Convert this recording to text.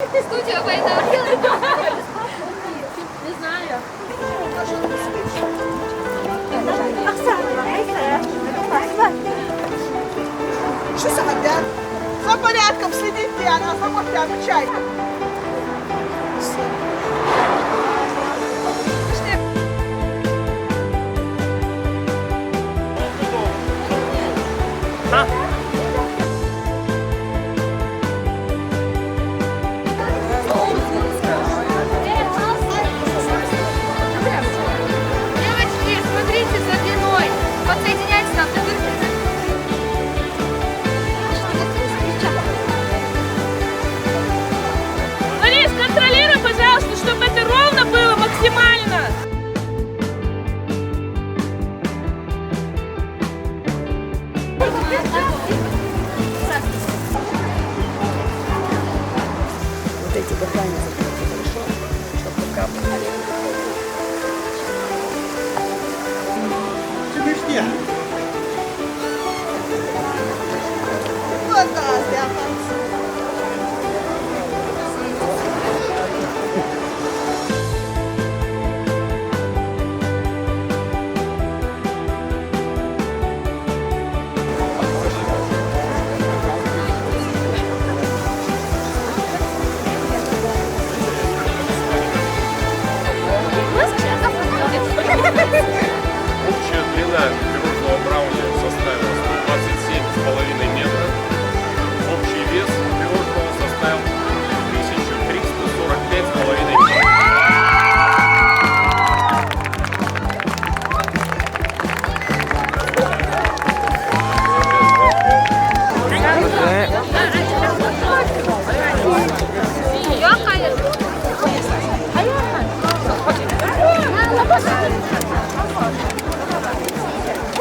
Студія «Война». Не знаю. Що сьогодні? За порядком слідіть, Діана, за порядком, чайка. Девочки, смотрите за длиной. Подсоединяйтесь нам. Ларис, контролируй, пожалуйста, чтобы это ровно было максимально. Вот эти дыхания закройте, хорошо? Чтобы капли. Śmiesznie. Вот так, Стефан.